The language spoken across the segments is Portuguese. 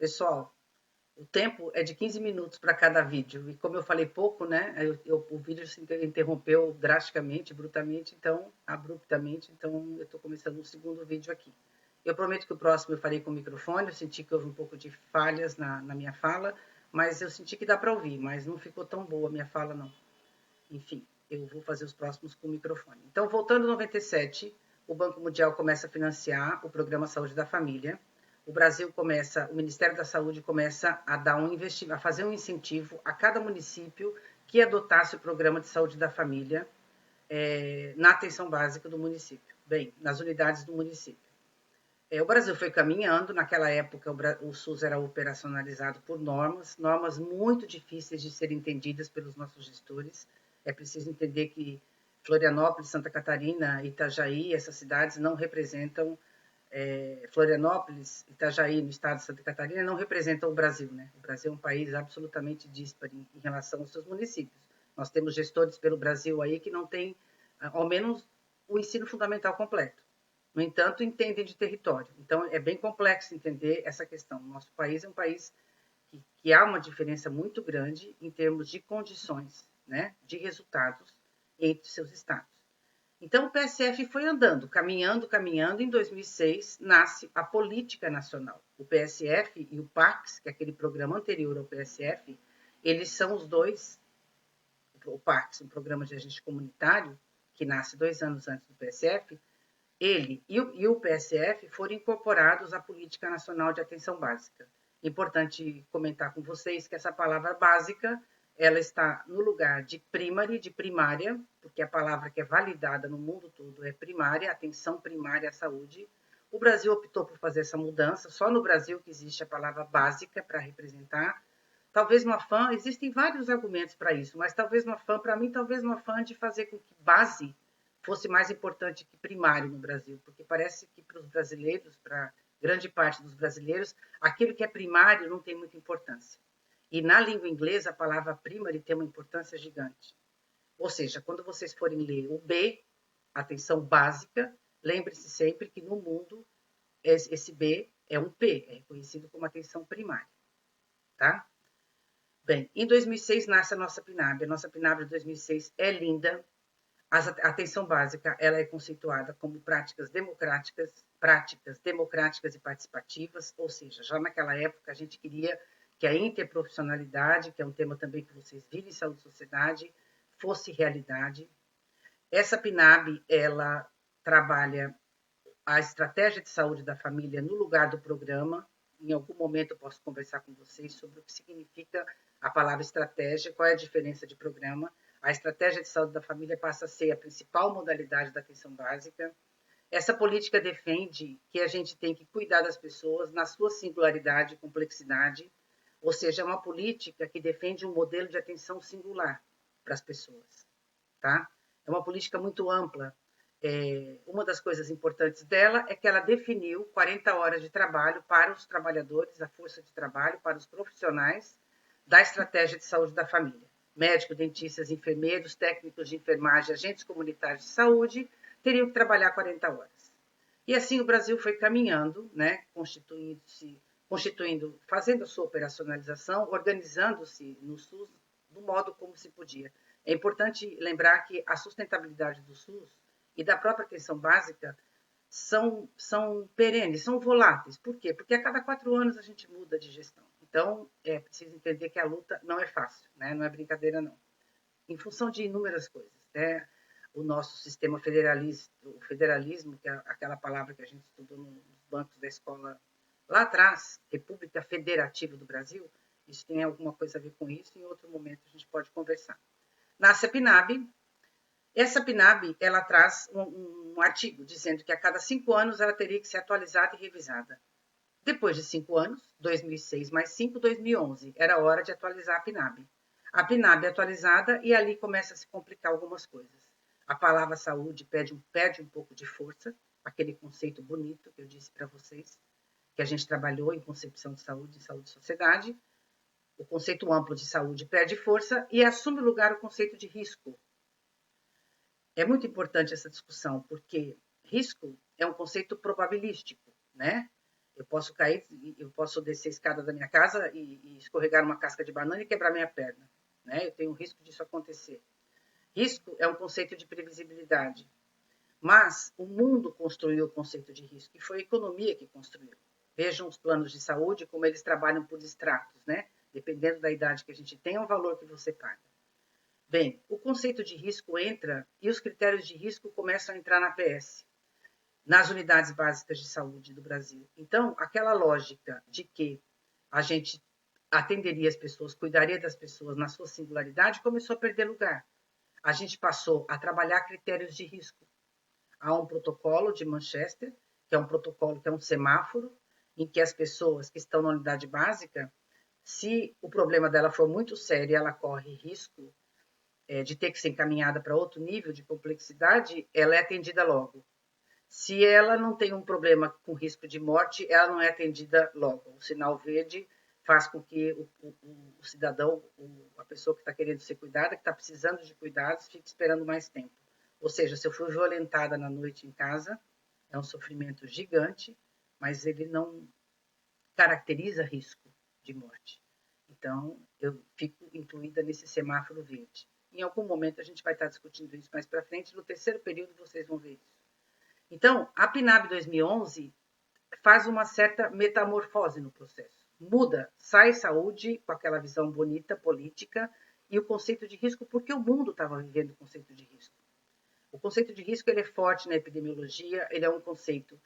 Pessoal, o tempo é de 15 minutos para cada vídeo. E como eu falei pouco, né? O vídeo se interrompeu drasticamente, abruptamente. Então, eu estou começando um segundo vídeo aqui. Eu prometo que o próximo eu farei com o microfone. Eu senti que houve um pouco de falhas na minha fala, mas eu senti que dá para ouvir, mas não ficou tão boa a minha fala, não. Enfim, eu vou fazer os próximos com o microfone. Então, voltando em 97, o Banco Mundial começa a financiar o Programa Saúde da Família. O Ministério da Saúde começa a dar a fazer um incentivo a cada município que adotasse o Programa de Saúde da Família na atenção básica do município, nas unidades do município. O Brasil foi caminhando, naquela época o SUS era operacionalizado por normas muito difíceis de serem entendidas pelos nossos gestores. É preciso entender que Florianópolis, Santa Catarina, Itajaí, essas cidades não representam Florianópolis, Itajaí, no estado de Santa Catarina, não representam o Brasil, né? O Brasil é um país absolutamente dísparo em relação aos seus municípios. Nós temos gestores pelo Brasil aí que não têm, ao menos, o ensino fundamental completo. No entanto, entendem de território. Então, é bem complexo entender essa questão. O nosso país é um país que há uma diferença muito grande em termos de condições, né, de resultados entre seus estados. Então, o PSF foi andando, caminhando. Em 2006, nasce a Política Nacional. O PSF e o PACS, que é aquele programa anterior ao PSF, eles são os dois. O PACS, um programa de agente comunitário, que nasce 2 anos antes do PSF, ele e o PSF foram incorporados à Política Nacional de Atenção Básica. Importante comentar com vocês que essa palavra básica, ela está no lugar de primária, porque a palavra que é validada no mundo todo é primária, atenção primária à saúde. O Brasil optou por fazer essa mudança, só no Brasil que existe a palavra básica para representar. Talvez no afã, existem vários argumentos para isso, mas talvez no afã de fazer com que base fosse mais importante que primário no Brasil, porque parece que para os brasileiros, para grande parte dos brasileiros, aquilo que é primário não tem muita importância. E na língua inglesa, a palavra primary tem uma importância gigante. Ou seja, quando vocês forem ler o B, atenção básica, lembre-se sempre que no mundo esse B é um P, é reconhecido como atenção primária. Tá? Bem, em 2006 nasce a nossa PNAB. A nossa PNAB de 2006 é linda. A atenção básica ela é conceituada como práticas democráticas e participativas, ou seja, já naquela época a gente queria que a interprofissionalidade, que é um tema também que vocês viram em saúde e sociedade, fosse realidade. Essa PNAB, ela trabalha a estratégia de saúde da família no lugar do programa. Em algum momento eu posso conversar com vocês sobre o que significa a palavra estratégia, qual é a diferença de programa. A estratégia de saúde da família passa a ser a principal modalidade da atenção básica. Essa política defende que a gente tem que cuidar das pessoas na sua singularidade e complexidade, ou seja, é uma política que defende um modelo de atenção singular para as pessoas. Tá? É uma política muito ampla. Uma das coisas importantes dela é que ela definiu 40 horas de trabalho para os trabalhadores, a força de trabalho, para os profissionais da estratégia de saúde da família. Médicos, dentistas, enfermeiros, técnicos de enfermagem, agentes comunitários de saúde teriam que trabalhar 40 horas. E assim o Brasil foi caminhando, né, fazendo a sua operacionalização, organizando-se no SUS do modo como se podia. É importante lembrar que a sustentabilidade do SUS e da própria atenção básica são perenes, são voláteis. Por quê? Porque a cada 4 anos a gente muda de gestão. Então, é preciso entender que a luta não é fácil, né? Não é brincadeira, não. Em função de inúmeras coisas, né? O nosso sistema o federalismo, que é aquela palavra que a gente estudou nos bancos da escola lá atrás, República Federativa do Brasil, isso tem alguma coisa a ver com isso, em outro momento a gente pode conversar. Nasce a PNAB. Essa PNAB, ela traz um artigo dizendo que a cada 5 anos ela teria que ser atualizada e revisada. Depois de 5 anos, 2006 mais 5, 2011, era hora de atualizar a PNAB. A PNAB é atualizada e ali começa a se complicar algumas coisas. A palavra saúde perde um pouco de força, aquele conceito bonito que eu disse para vocês, que a gente trabalhou em concepção de saúde e sociedade. O conceito amplo de saúde perde força e assume o lugar o conceito de risco. É muito importante essa discussão, porque risco é um conceito probabilístico, né? Eu posso cair, eu posso descer a escada da minha casa e escorregar uma casca de banana e quebrar minha perna, né? Eu tenho um risco disso acontecer. Risco é um conceito de previsibilidade, mas o mundo construiu o conceito de risco e foi a economia que construiu. Vejam os planos de saúde, como eles trabalham por estratos, né? Dependendo da idade que a gente tem, é o valor que você paga. Bem, o conceito de risco entra e os critérios de risco começam a entrar na PS, nas unidades básicas de saúde do Brasil. Então, aquela lógica de que a gente atenderia as pessoas, cuidaria das pessoas na sua singularidade, começou a perder lugar. A gente passou a trabalhar critérios de risco. Há um protocolo de Manchester, que é um protocolo, que é um semáforo, em que as pessoas que estão na unidade básica, se o problema dela for muito sério e ela corre risco de ter que ser encaminhada para outro nível de complexidade, ela é atendida logo. Se ela não tem um problema com risco de morte, ela não é atendida logo. O sinal verde faz com que o cidadão, a pessoa que está querendo ser cuidada, que está precisando de cuidados, fique esperando mais tempo. Ou seja, se eu for violentada na noite em casa, é um sofrimento gigante, mas ele não caracteriza risco de morte. Então, eu fico incluída nesse semáforo verde. Em algum momento a gente vai estar discutindo isso mais para frente. No terceiro período vocês vão ver isso. Então, a PNAB 2011 faz uma certa metamorfose no processo. Muda, sai saúde com aquela visão bonita, política, e o conceito de risco, porque o mundo estava vivendo o conceito de risco. O conceito de risco ele é forte na epidemiologia, ele é um conceito.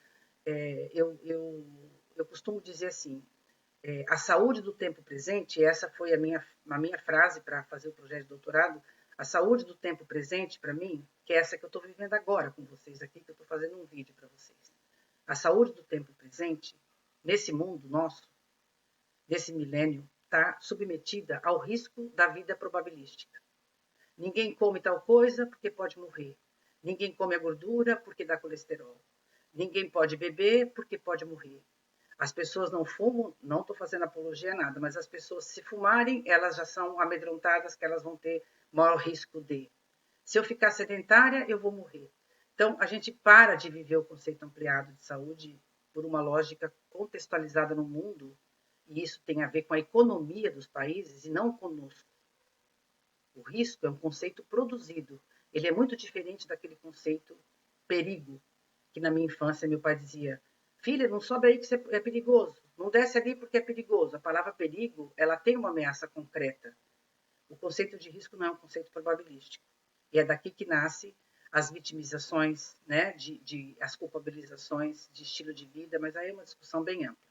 Eu costumo dizer assim: a saúde do tempo presente, essa foi a minha frase para fazer o projeto de doutorado, a saúde do tempo presente, para mim, que é essa que eu estou vivendo agora com vocês aqui, que eu estou fazendo um vídeo para vocês. A saúde do tempo presente, nesse mundo nosso, desse milênio, está submetida ao risco da vida probabilística. Ninguém come tal coisa porque pode morrer. Ninguém come a gordura porque dá colesterol. Ninguém pode beber porque pode morrer. As pessoas não fumam, não estou fazendo apologia a nada, mas as pessoas, se fumarem, elas já são amedrontadas que elas vão ter maior risco de. Se eu ficar sedentária, eu vou morrer. Então, a gente para de viver o conceito ampliado de saúde por uma lógica contextualizada no mundo, e isso tem a ver com a economia dos países e não conosco. O risco é um conceito produzido. Ele é muito diferente daquele conceito perigo, que na minha infância meu pai dizia: filha, não sobe aí que é perigoso. Não desce ali porque é perigoso. A palavra perigo, ela tem uma ameaça concreta. O conceito de risco não é um conceito probabilístico. E é daqui que nasce as vitimizações, né, as culpabilizações de estilo de vida, mas aí é uma discussão bem ampla.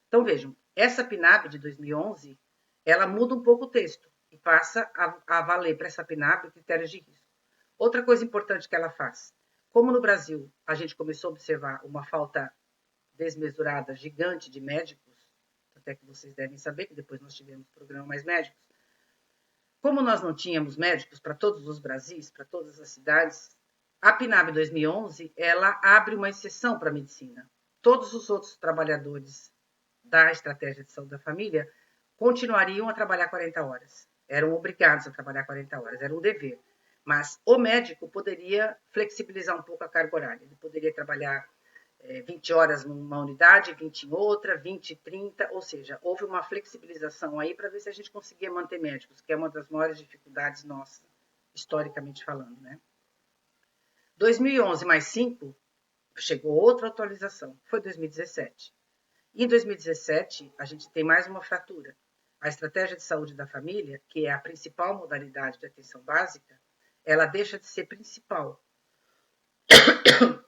Então, vejam, essa PNAB de 2011, ela muda um pouco o texto e passa a valer para essa PNAB critérios de risco. Outra coisa importante que ela faz, como no Brasil a gente começou a observar uma falta desmesurada, gigante de médicos, até que vocês devem saber que depois nós tivemos programa Mais Médicos, como nós não tínhamos médicos para todos os Brasis, para todas as cidades, a PNAB 2011 ela abre uma exceção para a medicina. Todos os outros trabalhadores da estratégia de saúde da família continuariam a trabalhar 40 horas. Eram obrigados a trabalhar 40 horas, era um dever. Mas o médico poderia flexibilizar um pouco a carga horária. Ele poderia trabalhar 20 horas numa unidade, 20 em outra, 20, 30, ou seja, houve uma flexibilização aí para ver se a gente conseguia manter médicos, que é uma das maiores dificuldades nossas, historicamente falando, né? 2011 mais 5, chegou outra atualização, foi 2017. Em 2017, a gente tem mais uma fratura. A estratégia de saúde da família, que é a principal modalidade de atenção básica, ela deixa de ser principal.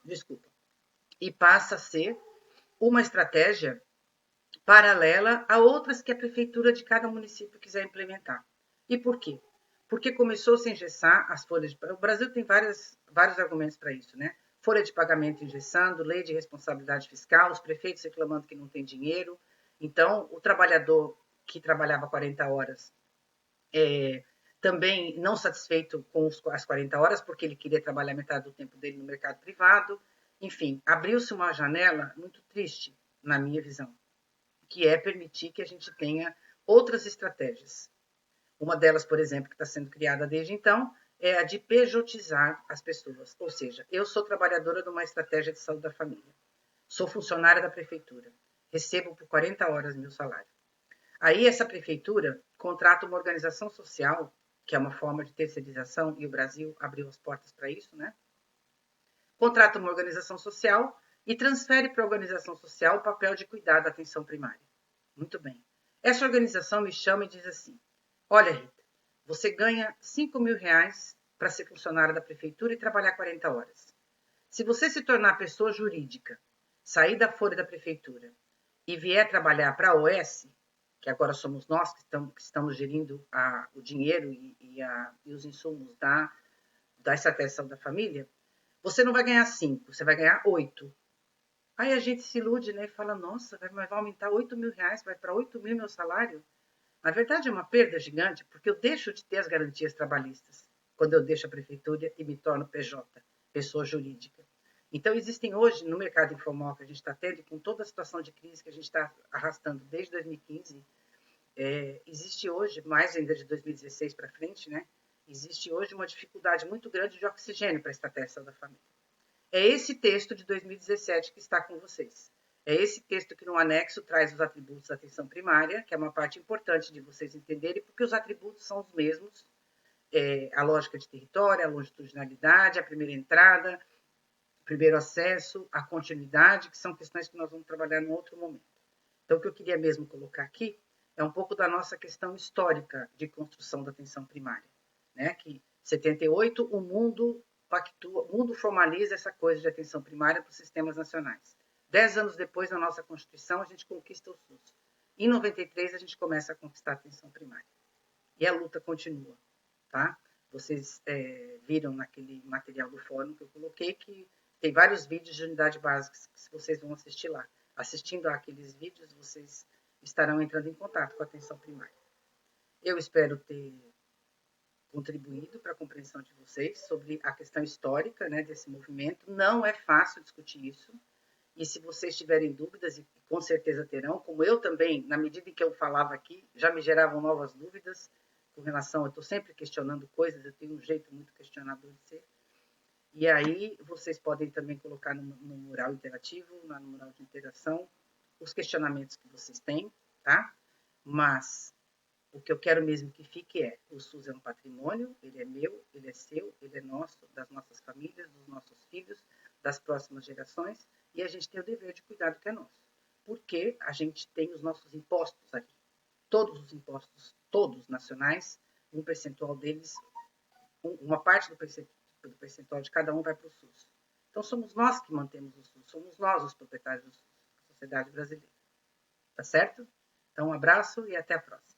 Desculpa. E passa a ser uma estratégia paralela a outras que a prefeitura de cada município quiser implementar. E por quê? Porque começou a se engessar as folhas de... O Brasil tem vários argumentos para isso, né? Folha de pagamento engessando, lei de responsabilidade fiscal, os prefeitos reclamando que não tem dinheiro. Então, o trabalhador que trabalhava 40 horas também não satisfeito com as 40 horas, porque ele queria trabalhar metade do tempo dele no mercado privado. Enfim, abriu-se uma janela muito triste, na minha visão, que é permitir que a gente tenha outras estratégias. Uma delas, por exemplo, que está sendo criada desde então, é a de pejotizar as pessoas. Ou seja, eu sou trabalhadora de uma estratégia de saúde da família. Sou funcionária da prefeitura. recebo por 40 horas meu salário. Aí essa prefeitura contrata uma organização social, que é uma forma de terceirização, e o Brasil abriu as portas para isso, né? Contrata uma organização social e transfere para a organização social o papel de cuidar da atenção primária. Muito bem. Essa organização me chama e diz assim: olha, Rita, você ganha 5 mil reais para ser funcionária da prefeitura e trabalhar 40 horas. Se você se tornar pessoa jurídica, sair da folha da prefeitura e vier trabalhar para a OS, que agora somos nós que estamos gerindo o dinheiro e os insumos da estratégia da família, você não vai ganhar 5, você vai ganhar 8. Aí a gente se ilude, né? E fala, nossa, vai aumentar 8 mil reais, vai para 8 mil meu salário? Na verdade, é uma perda gigante, porque eu deixo de ter as garantias trabalhistas quando eu deixo a prefeitura e me torno PJ, pessoa jurídica. Então, existem hoje, no mercado informal que a gente está tendo, e com toda a situação de crise que a gente está arrastando desde 2015, existe hoje, mais ainda de 2016 para frente, né? Existe hoje uma dificuldade muito grande de oxigênio para a estratégia da família. É esse texto de 2017 que está com vocês. É esse texto que no anexo traz os atributos da atenção primária, que é uma parte importante de vocês entenderem, porque os atributos são os mesmos. A lógica de território, a longitudinalidade, a primeira entrada, o primeiro acesso, a continuidade, que são questões que nós vamos trabalhar em outro momento. Então, o que eu queria mesmo colocar aqui é um pouco da nossa questão histórica de construção da atenção primária, né? Que em 78 o mundo pactua, o mundo formaliza essa coisa de atenção primária para os sistemas nacionais. 10 anos depois, na nossa Constituição, a gente conquista o SUS. Em 93, a gente começa a conquistar a atenção primária. E a luta continua, tá? Vocês viram naquele material do fórum que eu coloquei que tem vários vídeos de unidade básica que vocês vão assistir lá. Assistindo àqueles vídeos, vocês estarão entrando em contato com a atenção primária. Eu espero ter contribuído para a compreensão de vocês sobre a questão histórica, né, desse movimento. Não é fácil discutir isso. E se vocês tiverem dúvidas, e com certeza terão, como eu também, na medida em que eu falava aqui, já me geravam novas dúvidas com relação, eu estou sempre questionando coisas, eu tenho um jeito muito questionador de ser. E aí vocês podem também colocar no mural interativo, no mural de interação, os questionamentos que vocês têm, tá? Mas o que eu quero mesmo que fique o SUS é um patrimônio, ele é meu, ele é seu, ele é nosso, das nossas famílias, dos nossos filhos, das próximas gerações, e a gente tem o dever de cuidar do que é nosso. Porque a gente tem os nossos impostos ali. Todos os impostos, todos nacionais, um percentual deles, uma parte do percentual de cada um vai para o SUS. Então, somos nós que mantemos o SUS, somos nós os proprietários do SUS, da sociedade brasileira. Tá certo? Então, um abraço e até a próxima.